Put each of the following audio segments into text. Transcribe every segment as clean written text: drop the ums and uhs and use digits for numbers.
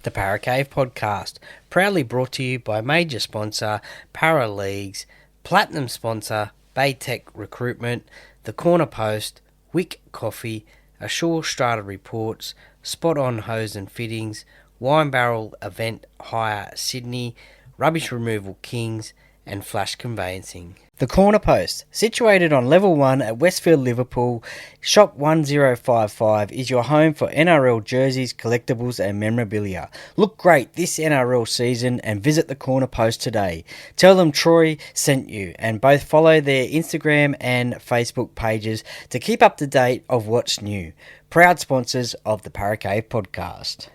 The Para Cave Podcast, proudly brought to you by major sponsor Para Leagues, platinum sponsor Baytech Recruitment, The Corner Post, Wick Coffee, Ashore Strata Reports, Spot On Hose and Fittings, Wine Barrel Event Hire Sydney, Rubbish Removal Kings, and Flash Conveyancing. The Corner Post, situated on Level 1 at Westfield, Liverpool, Shop 1055, is your home for NRL jerseys, collectibles and memorabilia. Look great this NRL season and visit the Corner Post today. Tell them Troy sent you, and both follow their Instagram and Facebook pages to keep up to date of what's new. Proud sponsors of the Para Cave Podcast.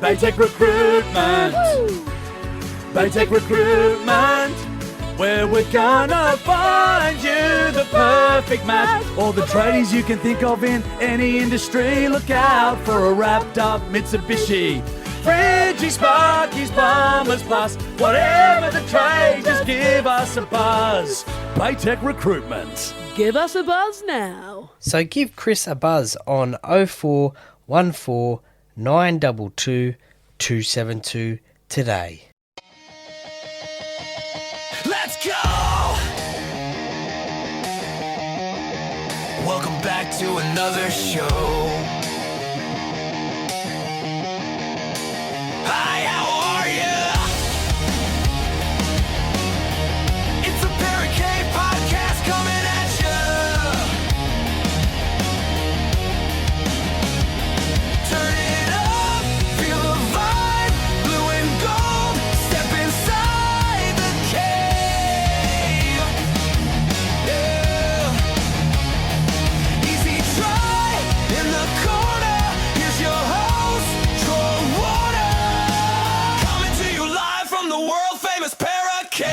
Baytech Recruitment. Woo! Baytech Recruitment, where we're gonna find you the perfect match. All the tradies you can think of in any industry. Look out for a wrapped up Mitsubishi, Fridgies, Sparkies, Bombers, plus whatever the trade, just give us a buzz. Baytech Recruitment. Give us a buzz now. So give Chris a buzz on 0414 922 272 today. Let's go! Welcome back to another show. Hi, how are ya? It's the Para Cave Podcast coming at ya. Turn it up, feel the vibe, blue and gold, step inside the cave. Yeah. Easy try in the corner. Here's your host, Troy Warner, coming to you live from the world famous Para Cave.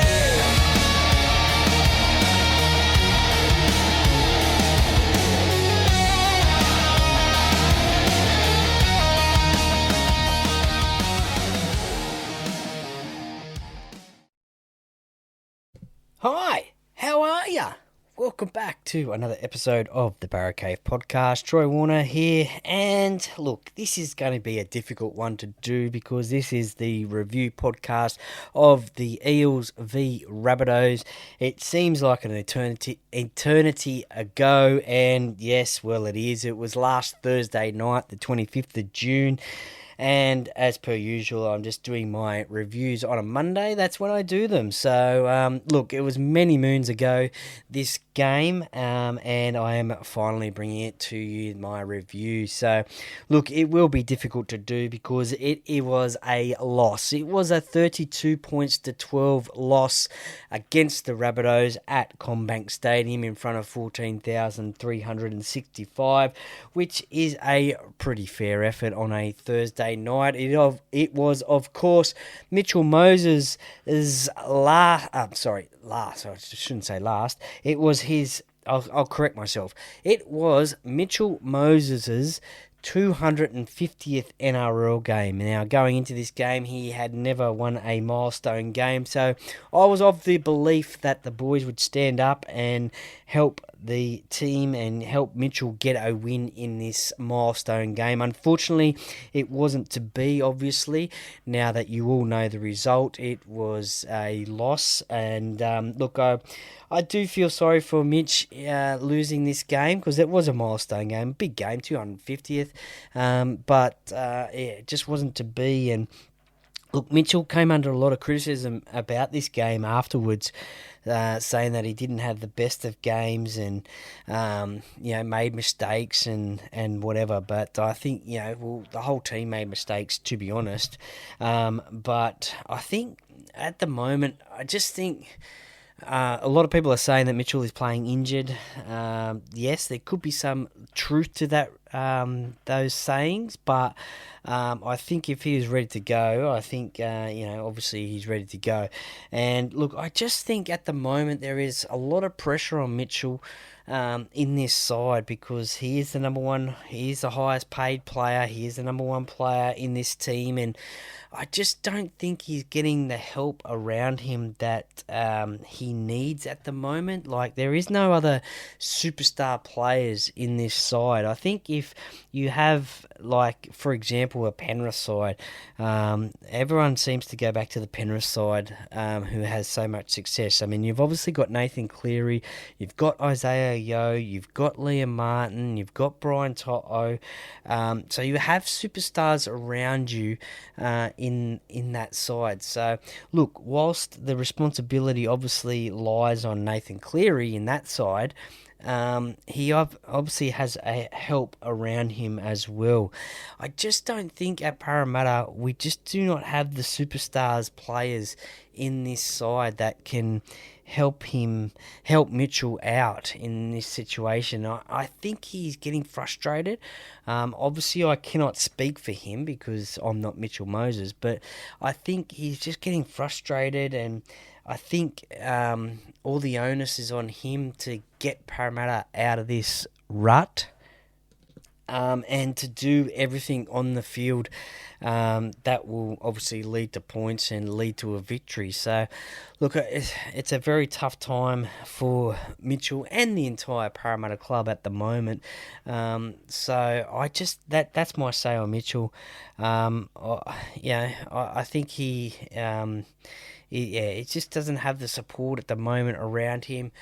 Hi, how are ya? Welcome back to another episode of the Para Cave Podcast. Troy Warner here, and look, this is going to be a difficult one to do because this is the review podcast of the Eels v Rabbitohs. It seems like an eternity ago, and yes, well it is. It was last Thursday night, the 25th of June. And as per usual, I'm just doing my reviews on a Monday. That's when I do them. So, look, it was many moons ago, this game, and I am finally bringing it to you, my review. So, look, it will be difficult to do because it was a loss. It was a 32 points to 12 loss against the Rabbitohs at Commbank Stadium in front of 14,365, which is a pretty fair effort on a Thursday night. It was, of course, Mitchell Moses' last. I shouldn't say last. It was his. I'll correct myself. It was Mitchell Moses' 250th NRL game. Now, going into this game, he had never won a milestone game, so I was of the belief that the boys would stand up and help the team and help Mitchell get a win in this milestone game. Unfortunately, it wasn't to be, obviously. Now that you all know the result, it was a loss, and look, I do feel sorry for Mitch losing this game because it was a milestone game, big game, 250th, but it just wasn't to be. And look, Mitchell came under a lot of criticism about this game afterwards, saying that he didn't have the best of games and made mistakes and whatever. But I think the whole team made mistakes, to be honest. But I think at the moment, I just think. A lot of people are saying that Mitchell is playing injured. Yes, there could be some truth to that, those sayings, but I think if he is ready to go, I think, obviously he's ready to go. And look, I just think at the moment there is a lot of pressure on Mitchell in this side, because he is the number one, he is the highest paid player, he is the number one player in this team, and I just don't think he's getting the help around him that he needs at the moment. Like, there is no other superstar players in this side. I think if you have, like, for example, a Penrith side, everyone seems to go back to the Penrith side who has so much success. I mean, you've obviously got Nathan Cleary, you've got Isaiah Yeo, you've got Liam Martin, you've got Brian To'o. So you have superstars around you in that side. So, look, whilst the responsibility obviously lies on Nathan Cleary in that side, he obviously has a help around him as well. I just don't think at Parramatta we just do not have the superstars players in this side that can help Mitchell out in this situation. I think he's getting frustrated. Obviously, I cannot speak for him because I'm not Mitchell Moses, but I think he's just getting frustrated, and I think all the onus is on him to get Parramatta out of this rut. And to do everything on the field that will obviously lead to points and lead to a victory. So, look, it's a very tough time for Mitchell and the entire Parramatta club at the moment. So I just that's my say on Mitchell. I think he. It just doesn't have the support at the moment around him.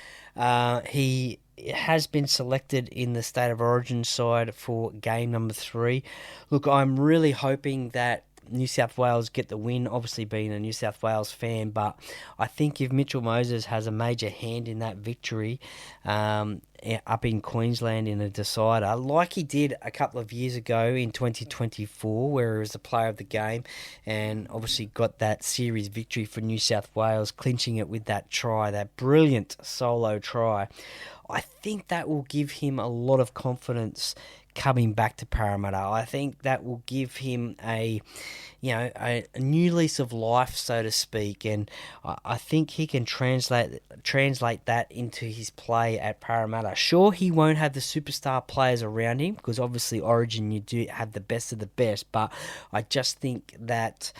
He has been selected in the State of Origin side for game number 3. Look, I'm really hoping that New South Wales get the win, obviously being a New South Wales fan, but I think if Mitchell Moses has a major hand in that victory up in Queensland in a decider, like he did a couple of years ago in 2024, where he was the player of the game and obviously got that series victory for New South Wales, clinching it with that try, that brilliant solo try, I think that will give him a lot of confidence coming back to Parramatta. I think that will give him a new lease of life, so to speak, and I think he can translate that into his play at Parramatta. Sure, he won't have the superstar players around him, because obviously Origin you do have the best of the best, but I just think that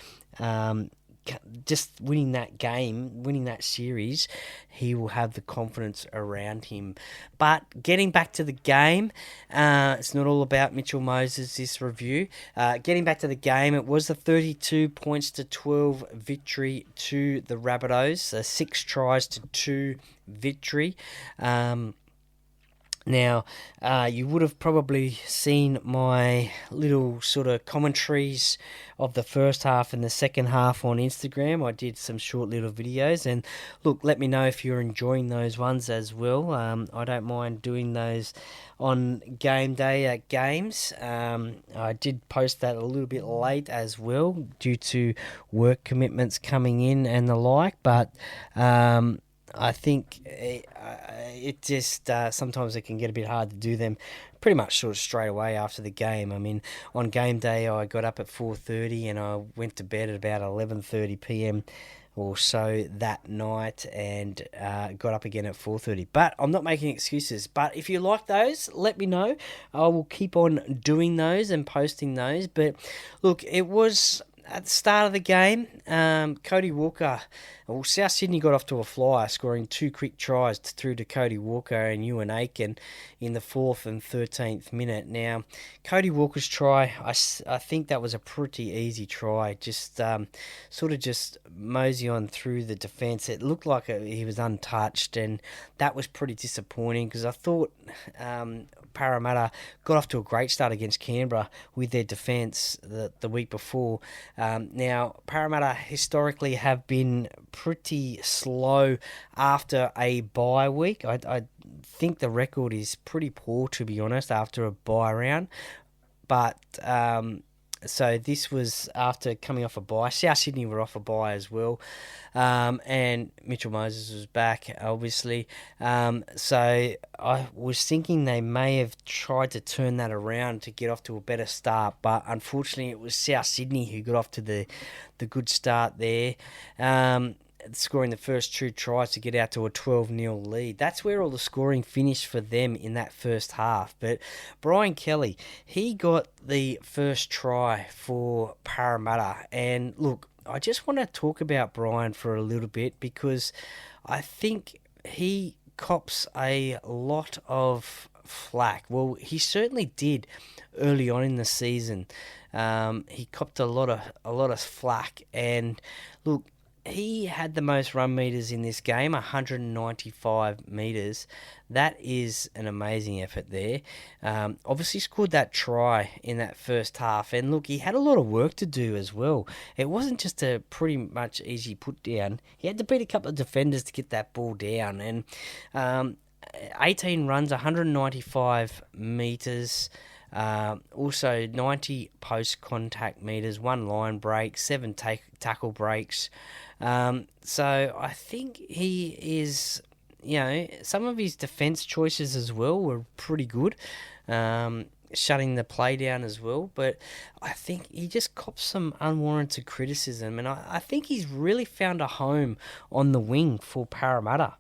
just winning that series, he will have the confidence around him. But getting back to the game, it's not all about Mitchell Moses, this review. Getting back to the game, it was a 32-12 victory to the Rabbitohs, a 6 tries to 2 victory. Now, you would have probably seen my little sort of commentaries of the first half and the second half on Instagram. I did some short little videos, and look, let me know if you're enjoying those ones as well. I don't mind doing those on game day at games. I did post that a little bit late as well due to work commitments coming in and the like, but I think it just sometimes it can get a bit hard to do them pretty much sort of straight away after the game. I mean, on game day I got up at 4:30 and I went to bed at about 11:30 p.m. or so that night, and got up again at 4:30. But I'm not making excuses. But if you like those, let me know. I will keep on doing those and posting those. But look, it was at the start of the game, Cody Walker, South Sydney got off to a flyer, scoring 2 quick tries through to Cody Walker and Ewan Aiken in the 4th and 13th minute. Now, Cody Walker's try, I think that was a pretty easy try, just sort of just mosey on through the defence. It looked like he was untouched, and that was pretty disappointing, because I thought Parramatta got off to a great start against Canberra with their defence the week before. Now, Parramatta historically have been pretty slow after a bye week. I think the record is pretty poor, to be honest, after a bye round. But so this was after coming off a bye. South Sydney were off a bye as well. And Mitchell Moses was back, obviously. So I was thinking they may have tried to turn that around to get off to a better start, but unfortunately it was South Sydney who got off to the good start there. scoring the first 2 tries to get out to a 12-0 lead. That's where all the scoring finished for them in that first half. But Brian Kelly, he got the first try for Parramatta. And look, I just want to talk about Brian for a little bit because I think he cops a lot of flack. Well, he certainly did early on in the season. He copped a lot of flack, and look, he had the most run meters in this game, 195 meters. That is an amazing effort there. Obviously scored that try in that first half, and look, he had a lot of work to do as well. It wasn't just a pretty much easy put down. He had to beat a couple of defenders to get that ball down, and 18 runs, 195 meters. Also 90 post-contact meters, 1 line break, 7 tackle breaks. So I think he is, some of his defence choices as well were pretty good, shutting the play down as well. But I think he just cops some unwarranted criticism, and I think he's really found a home on the wing for Parramatta.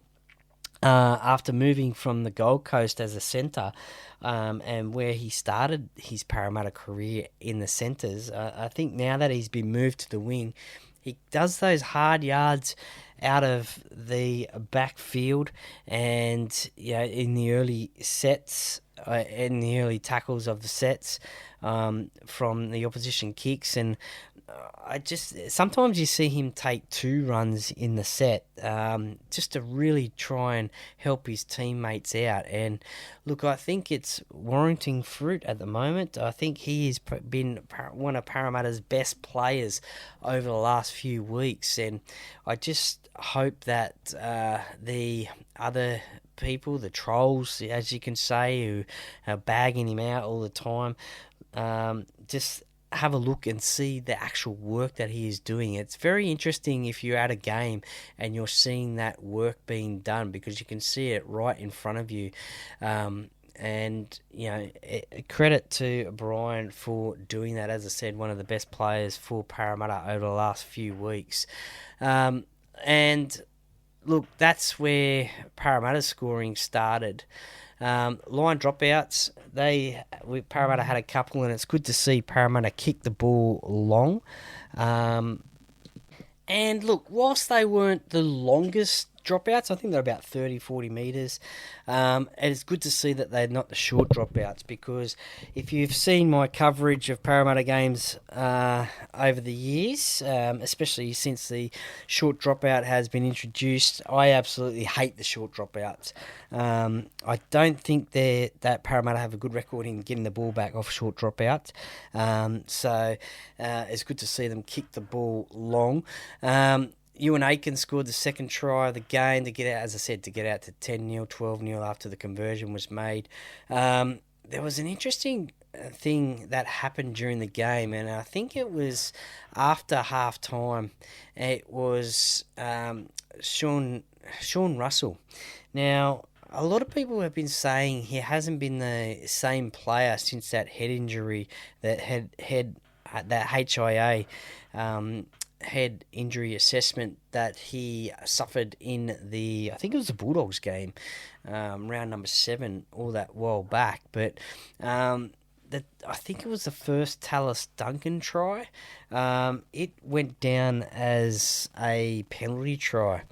After moving from the Gold Coast as a centre, and where he started his Parramatta career in the centres, I think now that he's been moved to the wing, he does those hard yards out of the backfield, and in the early sets, in the early tackles of the sets, from the opposition kicks, and sometimes you see him take 2 runs in the set, just to really try and help his teammates out. And look, I think it's warranting fruit at the moment. I think he has been one of Parramatta's best players over the last few weeks, and I just hope that the other people, the trolls, as you can say, who are bagging him out all the time, just have a look and see the actual work that he is doing. It's very interesting if you're at a game and you're seeing that work being done, because you can see it right in front of you. And, credit to Brian for doing that. As I said, one of the best players for Parramatta over the last few weeks. And look, that's where Parramatta's scoring started. Line dropouts, Parramatta had a couple, and it's good to see Parramatta kick the ball long. And look, whilst they weren't the longest dropouts, I think they're about 30, 40 metres. And it's good to see that they're not the short dropouts, because if you've seen my coverage of Parramatta games over the years, especially since the short dropout has been introduced, I absolutely hate the short dropouts. I don't think that Parramatta have a good record in getting the ball back off short dropouts. So it's good to see them kick the ball long. Ewan Aiken scored the second try of the game to get out, as I said, to get out to 10-0, 12-0 after the conversion was made. There was an interesting thing that happened during the game, and I think it was after half-time. It was Sean Russell. Now, a lot of people have been saying he hasn't been the same player since that head injury, that HIA head injury assessment that he suffered in I think it was the Bulldogs game, round number 7, all that while back. But I think it was the first Tallis Duncan try. It went down as a penalty try.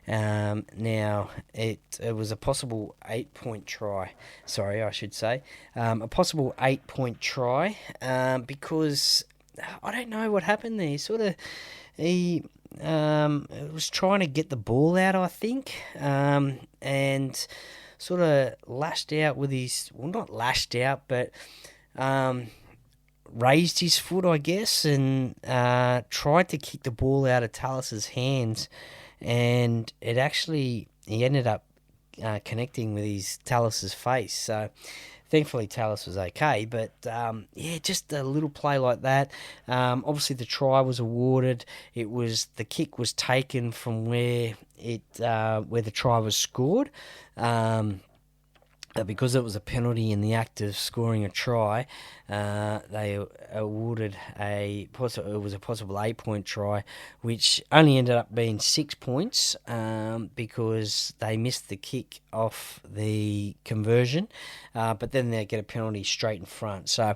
Now, it was a possible 8-point try. Sorry, I should say. A possible 8-point try, because I don't know what happened there. He was trying to get the ball out, I think, and sort of lashed out with his, well, not lashed out, but raised his foot, I guess, and tried to kick the ball out of Tallis's hands, and he ended up connecting with Tallis's face. So thankfully, Tallis was okay, but just a little play like that. Obviously, the try was awarded. The kick was taken from where the try was scored, because it was a penalty in the act of scoring a try, they awarded it was a possible 8-point try, which only ended up being 6 points because they missed the kick off the conversion, but then they get a penalty straight in front. So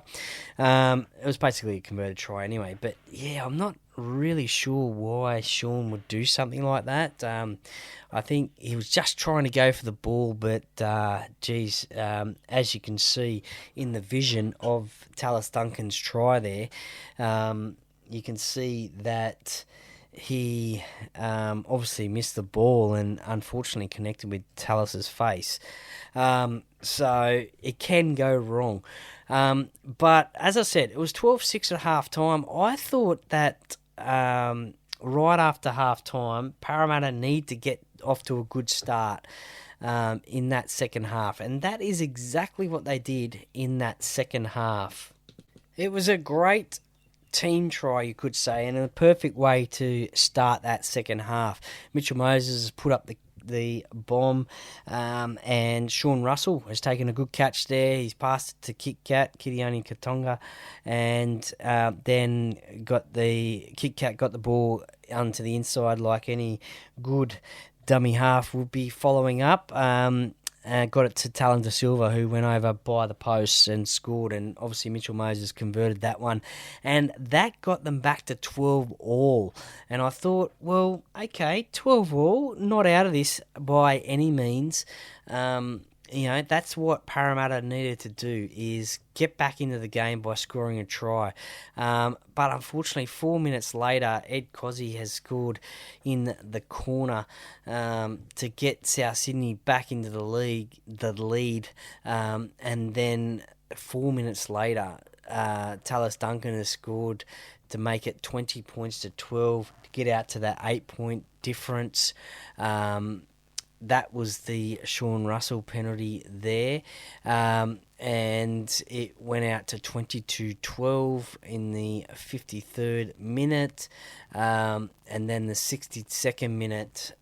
it was basically a converted try anyway. But yeah, I'm not really sure why Sean would do something like that. I think he was just trying to go for the ball, but as you can see in the vision of Tallis Duncan's try there, you can see that he obviously missed the ball and unfortunately connected with Tallis's face. So it can go wrong. But as I said, it was 12-6 at half time. I thought that right after half time, Parramatta need to get off to a good start in that second half. And that is exactly what they did in that second half. It was a great team try, you could say, and a perfect way to start that second half. Mitchell Moses has put up the bomb, and Sean Russell has taken a good catch there. He's passed it to Kitione Katonga, and then got the Kit Kat got the ball onto the inside like any good dummy half would be following up. Got it to Talon Da Silva, who went over by the posts and scored, and obviously Mitchell Moses converted that one, and that got them back to 12 all. And I thought, well, okay, 12 all, not out of this by any means. That's what Parramatta needed to do, is get back into the game by scoring a try. But unfortunately, 4 minutes later, Ed Cozzy has scored in the corner to get South Sydney back into the lead. And then 4 minutes later, Tallis Duncan has scored to make it 20 points to 12 to get out to that 8-point difference. That was the Sean Russell penalty there. And it went out to 22-12 in the 53rd minute. And then the 62nd minute,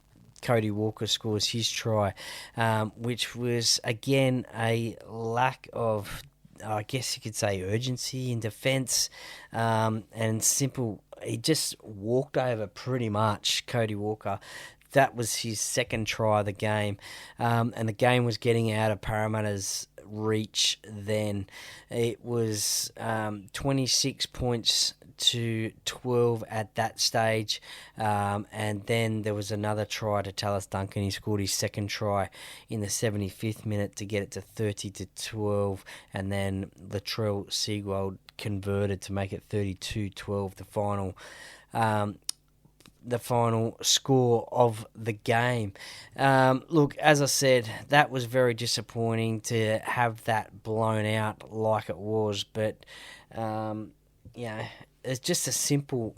Cody Walker scores his try, which was, again, a lack of, I guess you could say, urgency in defence, and simple. He just walked over pretty much Cody Walker. That was his second try of the game, and the game was getting out of Parramatta's reach then. It was 26 points to 12 at that stage, and then there was another try to Tallis Duncan. He scored his second try in the 75th minute to get it to 30-12, and then Latrell Seagold converted to make it 32-12, the final score of the game. Look, as I said, that was very disappointing to have that blown out like it was, but it's just a simple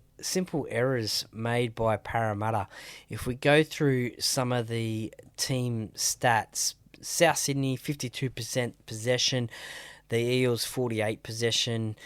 errors made by Parramatta. If we go through some of the team stats, South Sydney 52% possession, the Eels 48%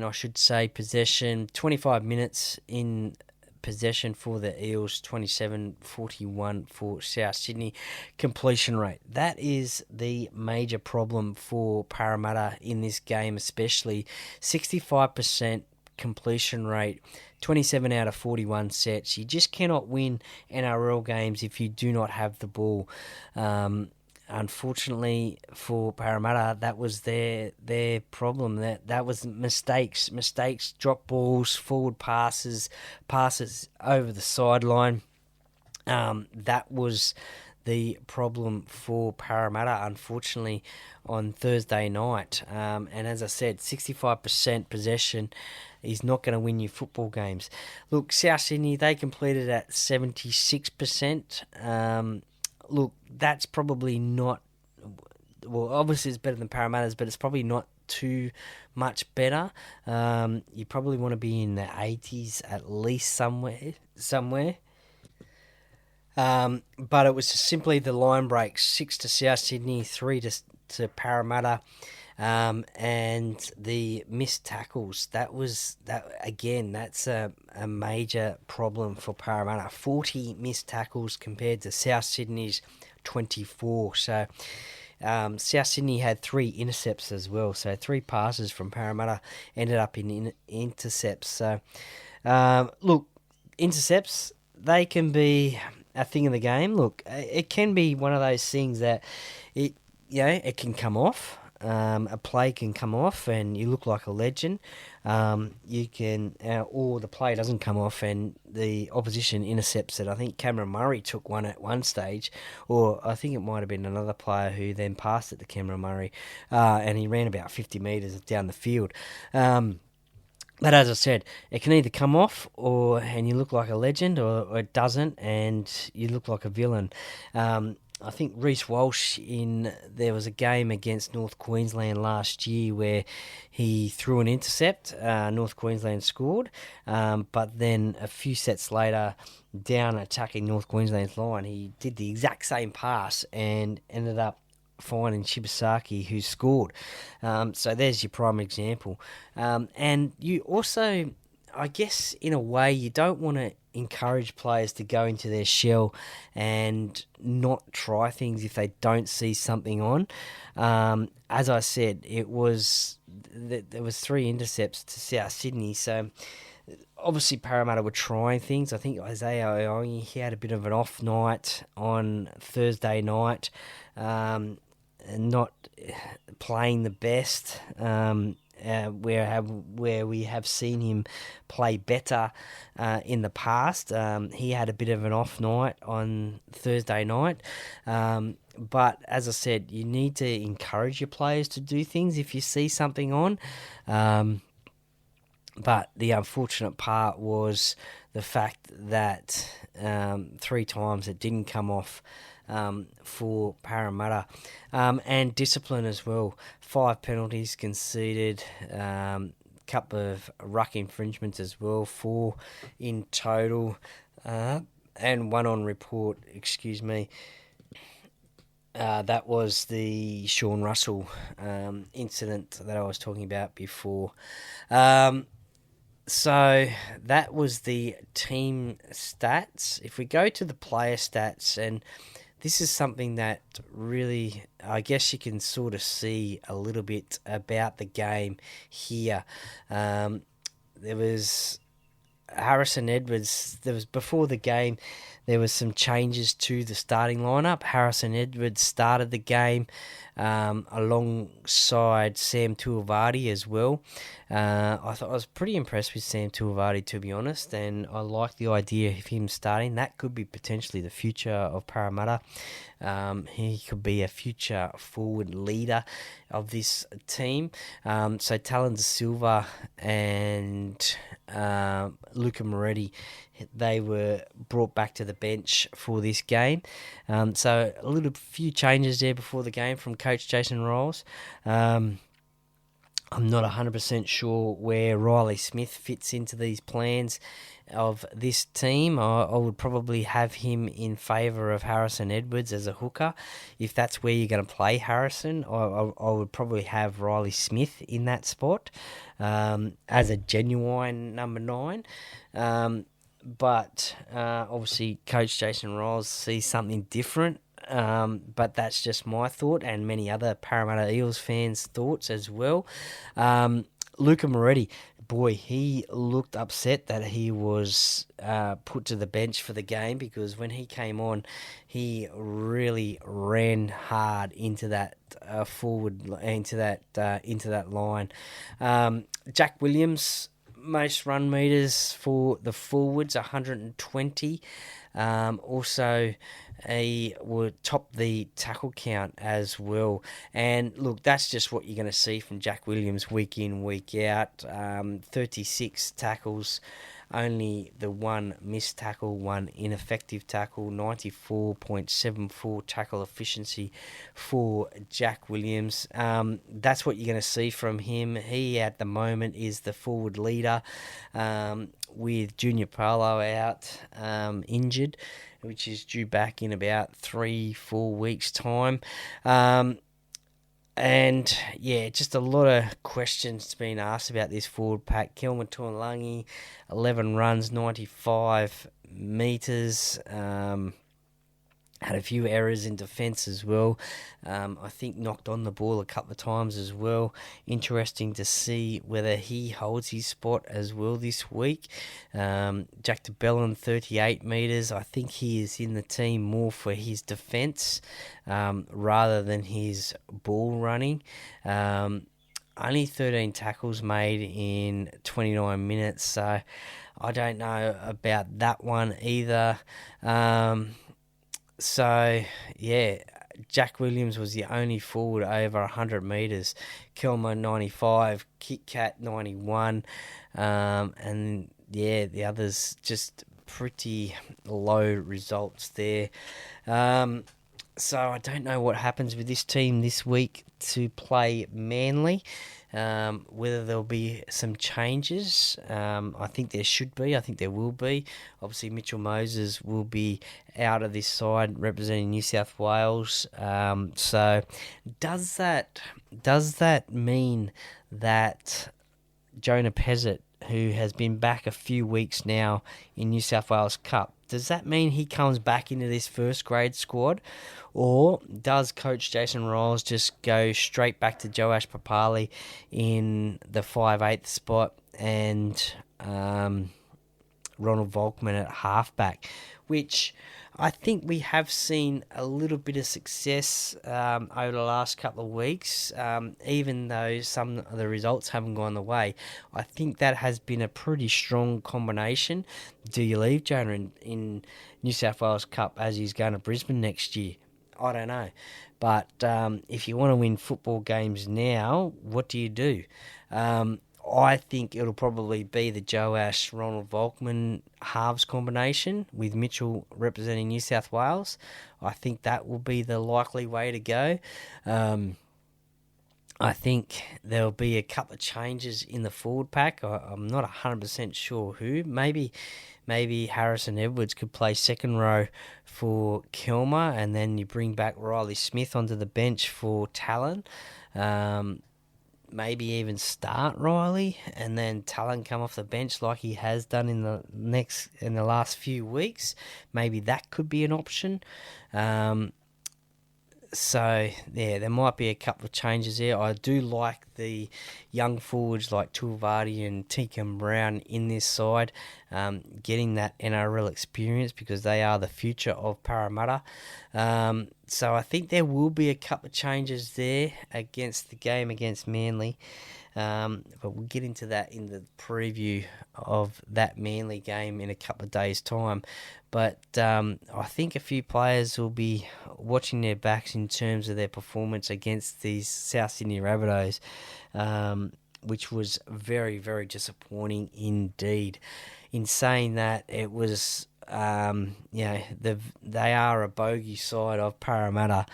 I should say possession, 25 minutes in possession for the Eels, 27-41 for South Sydney. Completion rate, that is the major problem for Parramatta in this game, especially 65% completion rate, 27 out of 41 sets. You just cannot win NRL games if you do not have the ball. Unfortunately for Parramatta, that was their problem. That was mistakes, drop balls, forward passes over the sideline. That was the problem for Parramatta, unfortunately, on Thursday night. And as I said, 65% possession is not going to win you football games. Look, South Sydney, they completed at 76%. Look, that's probably not... Well, obviously it's better than Parramatta's, but it's probably not too much better. You probably want to be in the 80s at least somewhere. But it was just simply the line breaks, 6 to South Sydney, 3 to Parramatta, and the missed tackles. That's a major problem for Parramatta. 40 missed tackles compared to South Sydney's 24. So South Sydney had 3 intercepts as well, so 3 passes from Parramatta ended up in intercepts. So, look, intercepts, they can be a thing of the game. Look, it can be one of those things that it can come off. A play can come off and you look like a legend. You can, or the play doesn't come off and the opposition intercepts it. I think Cameron Murray took one at one stage, or I think it might have been another player who then passed it to Cameron Murray, and he ran about 50 metres down the field. But as I said, it can either come off and you look like a legend, or it doesn't and you look like a villain. I think Reece Walsh, there was a game against North Queensland last year where he threw an intercept. North Queensland scored, but then a few sets later, down attacking North Queensland's line, he did the exact same pass and ended up finding Shibasaki, who scored. So there's your prime example. And you also, I guess, in a way, you don't want to encourage players to go into their shell and not try things if they don't see something on. As I said, there was 3 intercepts to South Sydney, so obviously Parramatta were trying things. I think Isaiah Oiongi, he had a bit of an off night on Thursday night, and not playing the best. Where we have seen him play better in the past. He had a bit of an off night on Thursday night. But as I said, you need to encourage your players to do things if you see something on. But the unfortunate part was the fact that 3 times it didn't come off for Parramatta. And discipline as well. 5 penalties conceded, couple of ruck infringements as well, 4 in total, and 1 on report, that was the Sean Russell incident that I was talking about before. So that was the team stats. If we go to the player stats, and this is something that really, I guess you can sort of see a little bit about the game here. There was Harrison Edwards. Before the game, there was some changes to the starting lineup. Harrison Edwards started the game alongside Sam Tuivasa as well. I was pretty impressed with Sam Tuivasa, to be honest, and I like the idea of him starting. That could be potentially the future of Parramatta. He could be a future forward leader of this team. So Talon De Silva and Luca Moretti, they were brought back to the bench for this game. So a few changes there before the game from Coach Jason Rolls. I'm not 100% sure where Riley Smith fits into these plans of this team. I would probably have him in favour of Harrison Edwards as a hooker. If that's where you're going to play Harrison, I would probably have Riley Smith in that spot as a genuine number 9. But obviously Coach Jason Rolls sees something different. But that's just my thought and many other Parramatta Eels fans' thoughts as well. Luca Moretti, boy, he looked upset that he was put to the bench for the game, because when he came on, he really ran hard into that into that line. Jack Williams, most run meters for the forwards, 120. Also, he would top the tackle count as well. And look, that's just what you're going to see from Jack Williams week in, week out. 36 tackles, only the 1 missed tackle, 1 ineffective tackle, 94.74 tackle efficiency for Jack Williams. That's what you're going to see from him. He, at the moment, is the forward leader, with Junior Paulo out, injured, which is due back in about 3-4 weeks' time. And, yeah, just a lot of questions being asked about this forward pack. Kelvin Tuolangi, 11 runs, 95 metres. Had a few errors in defence as well. I think knocked on the ball a couple of times as well. Interesting to see whether he holds his spot as well this week. Jack DeBellin, 38 metres. I think he is in the team more for his defence rather than his ball running. Only 13 tackles made in 29 minutes, so I don't know about that one either. So, yeah, Jack Williams was the only forward over 100 metres. Kilmer, 95. Kit Kat, 91. And, yeah, the others just pretty low results there. So I don't know what happens with this team this week to play Manly. Whether there'll be some changes. I think there should be. I think there will be. Obviously, Mitchell Moses will be out of this side representing New South Wales. So does that mean that Jonah Pezzett, who has been back a few weeks now in New South Wales Cup, does that mean he comes back into this first grade squad? Or does Coach Jason Riles just go straight back to Joash Papali in the 5'8" spot and Ronald Volkman at halfback, which I think we have seen a little bit of success over the last couple of weeks, even though some of the results haven't gone the way. I think that has been a pretty strong combination. Do you leave Jonah in New South Wales Cup as he's going to Brisbane next year? I don't know. But if you want to win football games now, what do you do? I think it'll probably be the Joash Ronald Volkman halves combination with Mitchell representing New South Wales. I think that will be the likely way to go. I think there'll be a couple of changes in the forward pack. I'm not 100% sure who. Maybe Harrison Edwards could play second row for Kilmer, and then you bring back Riley Smith onto the bench for Talon. Maybe even start Riley and then Talon come off the bench like he has done in the last few weeks. Maybe that could be an option. So, yeah, there might be a couple of changes there. I do like the young forwards like Tulvadi and Teakin Brown in this side, getting that NRL experience because they are the future of Parramatta. So I think there will be a couple of changes there against the game against Manly. But we'll get into that in the preview of that Manly game in a couple of days' time. But I think a few players will be watching their backs in terms of their performance against these South Sydney Rabbitohs, which was very, very disappointing indeed. In saying that, it was, they are a bogey side of Parramatta.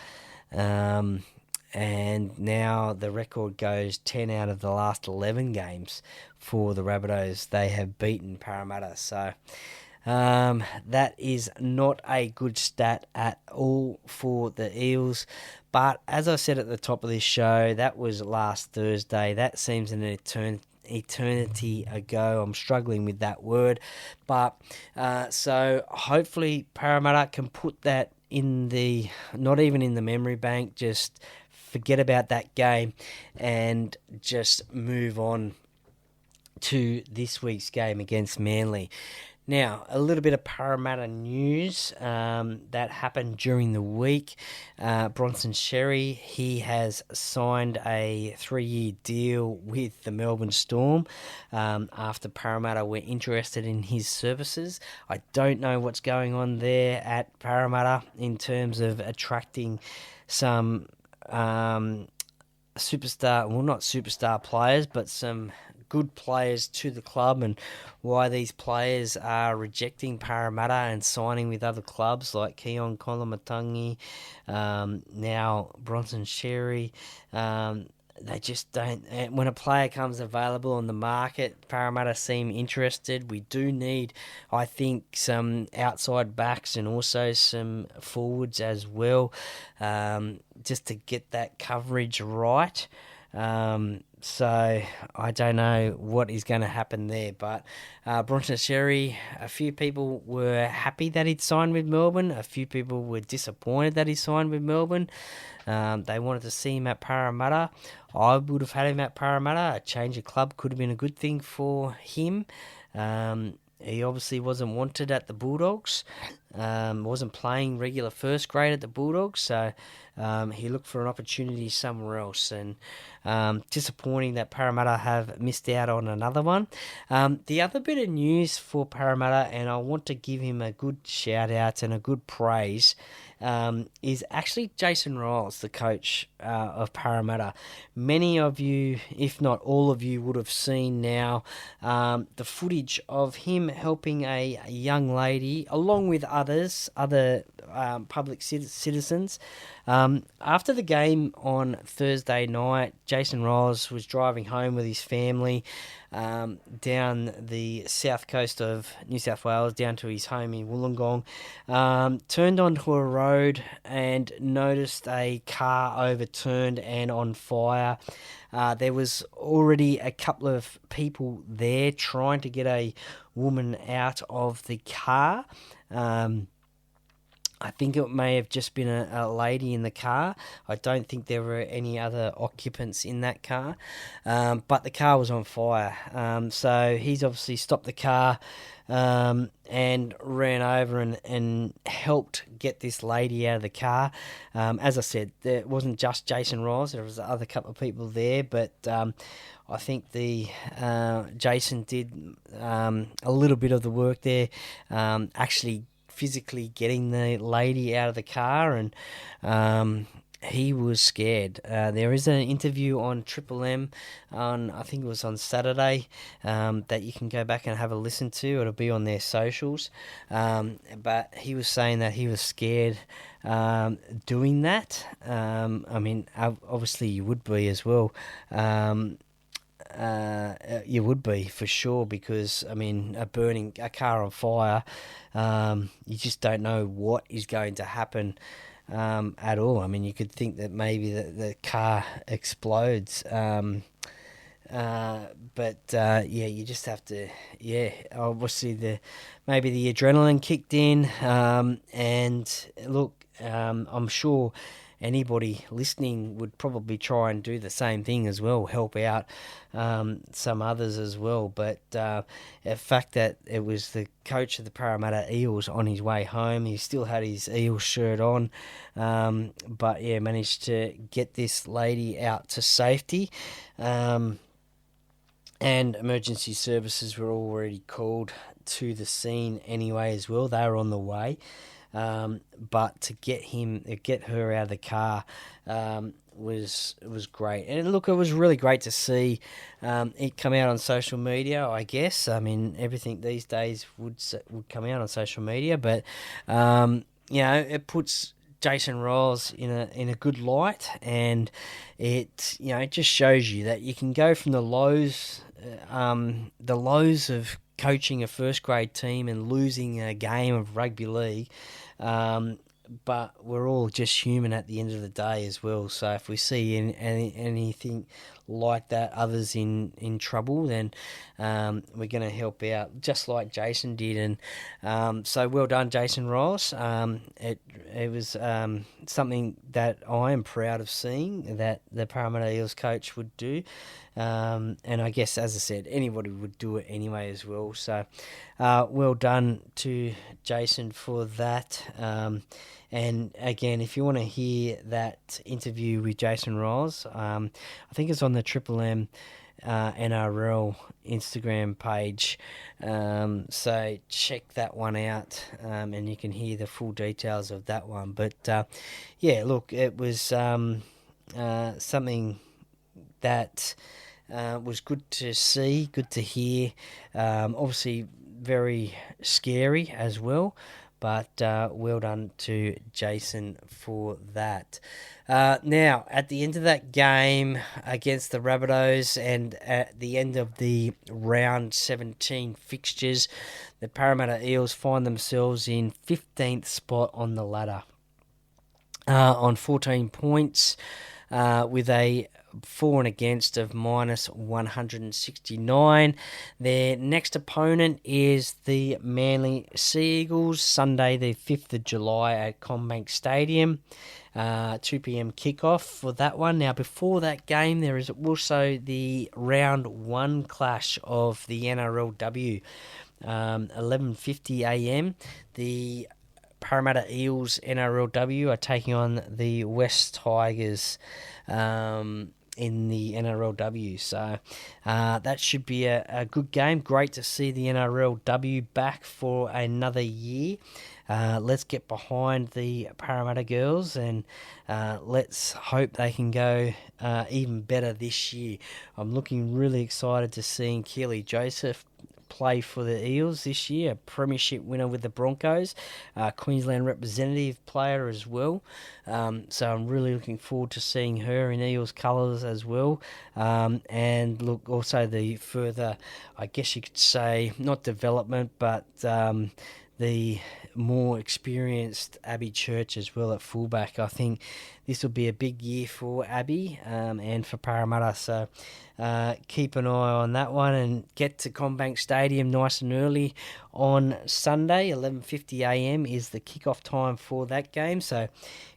And now the record goes 10 out of the last 11 games for the Rabbitohs. They have beaten Parramatta. So that is not a good stat at all for the Eels. But as I said at the top of this show, that was last Thursday. That seems an eternity ago. I'm struggling with that word. But so hopefully Parramatta can put that in the, not even in the memory bank, just forget about that game and just move on to this week's game against Manly. Now, a little bit of Parramatta news that happened during the week. Bronson Xerri, he has signed a 3-year deal with the Melbourne Storm after Parramatta were interested in his services. I don't know what's going on there at Parramatta in terms of attracting some not superstar players, but some good players to the club, and why these players are rejecting Parramatta and signing with other clubs like Keon Kolamatangi, now Bronson Xerri. They just don't. When a player comes available on the market, Parramatta seem interested. We do need, I think, some outside backs and also some forwards as well, just to get that coverage right. So I don't know what is going to happen there. But Bronson Xerri, a few people were happy that he'd signed with Melbourne. A few people were disappointed that he signed with Melbourne. They wanted to see him at Parramatta. I would have had him at Parramatta. A change of club could have been a good thing for him. He obviously wasn't wanted at the Bulldogs. Wasn't playing regular first grade at the Bulldogs, so he looked for an opportunity somewhere else. And disappointing that Parramatta have missed out on another one. The other bit of news for Parramatta, and I want to give him a good shout out and a good praise, is actually Jason Riles, the coach of Parramatta. Many of you, if not all of you, would have seen now the footage of him helping a young lady, along with other public citizens. After the game on Thursday night, Jason Riles was driving home with his family down the south coast of New South Wales, down to his home in Wollongong, turned onto a road and noticed a car overturned and on fire. There was already a couple of people there trying to get a woman out of the car. I think it may have just been a lady in the car. I don't think there were any other occupants in that car, but the car was on fire. So he's obviously stopped the car and ran over and helped get this lady out of the car. As I said, there wasn't just Jason Riles. There was other couple of people there, but I think Jason did a little bit of the work there, actually physically getting the lady out of the car, and he was scared. There is an interview on Triple M on, I think it was on Saturday, that you can go back and have a listen to. It'll be on their socials. But he was saying that he was scared doing that. I mean, obviously you would be as well. You would be for sure, because I mean, a car on fire, you just don't know what is going to happen at all. I mean, you could think that maybe the car explodes, but you just have to, obviously maybe the adrenaline kicked in, and look, I'm sure anybody listening would probably try and do the same thing as well, help out some others as well. But the fact that it was the coach of the Parramatta Eels on his way home, he still had his Eels shirt on, but managed to get this lady out to safety. And emergency services were already called to the scene anyway as well. They were on the way. But to get her out of the car was great. And look, it was really great to see it come out on social media, I guess. I mean, everything these days would come out on social media, but it puts Jason Riles in a good light, and it just shows you that you can go from the lows of coaching a first grade team and losing a game of rugby league, but we're all just human at the end of the day as well. So if we see anything like that, others in trouble, then we're going to help out, just like Jason did. And so well done, Jason Riles. It was something that I am proud of seeing that the Parramatta Eels coach would do. And I guess, as I said, anybody would do it anyway as well. So well done to Jason for that. And again, if you want to hear that interview with Jason Riles, I think it's on the Triple M NRL Instagram page. So check that one out, and you can hear the full details of that one. But look, it was something that was good to see, good to hear. Obviously, very scary as well. But well done to Jason for that. Now, at the end of that game against the Rabbitohs, and at the end of the round 17 fixtures, the Parramatta Eels find themselves in 15th spot on the ladder on 14 points, with a for and against of minus 169. Their next opponent is the Manly Sea Eagles, Sunday the 5th of July at Commbank Stadium. 2 p.m. kickoff for that one. Now, before that game, there is also the round 1 clash of the NRLW. 11:50 a.m. The Parramatta Eels NRLW are taking on the West Tigers in the NRLW. So that should be a good game. Great to see the NRLW back for another year. Let's get behind the Parramatta girls and let's hope they can go even better this year. I'm looking really excited to seeing Keely Joseph play for the Eels this year, a premiership winner with the Broncos, Queensland representative player as well. So I'm really looking forward to seeing her in Eels colours as well. And look, also the further, I guess you could say, not development, but the more experienced Abby Church as well at fullback. I think this will be a big year for Abby and for Parramatta. So keep an eye on that one and get to Commbank Stadium nice and early on Sunday. 11:50 a.m. is the kickoff time for that game. So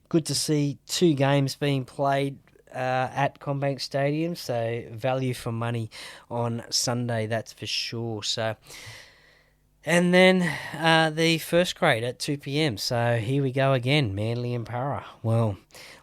good to see 2 games being played at Commbank Stadium. So value for money on Sunday, that's for sure. So. And then the first grade at 2 p.m. So here we go again, Manly and Para. Well,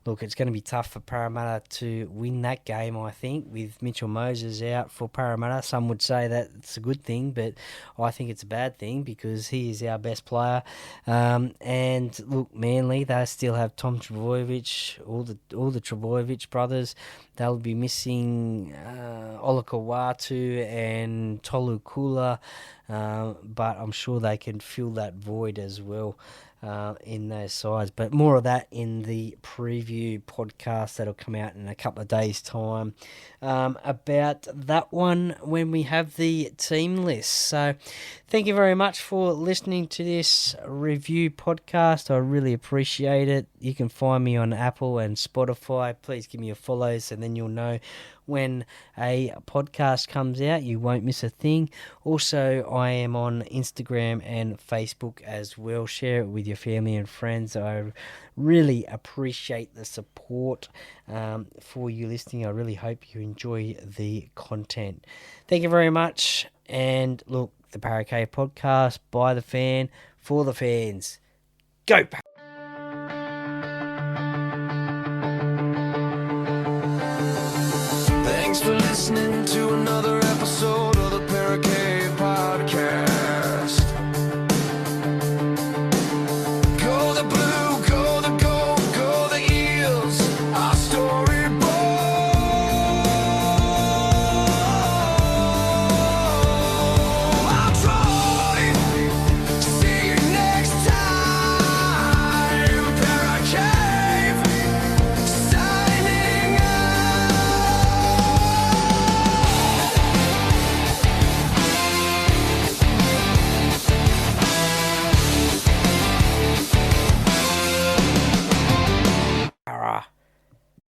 look, it's going to be tough for Parramatta to win that game, I think, with Mitchell Moses out for Parramatta. Some would say that it's a good thing, but I think it's a bad thing because he is our best player. And look, Manly, they still have Tom Trbojevic, all the Trbojevic brothers. They'll be missing Olakawatu and Tolu Kula, but I'm sure they can fill that void as well in those sides. But more of that in the preview podcast that'll come out in a couple of days' time about that one when we have the team list. So thank you very much for listening to this review podcast. I really appreciate it. You can find me on Apple and Spotify. Please give me a follow and then you'll know when a podcast comes out. You won't miss a thing. Also, I am on Instagram and Facebook as well. Share it with your family and friends. I really appreciate the support for you listening. I really hope you enjoy the content. Thank you very much. And look, the Paracave podcast, by the fan, for the fans. Go!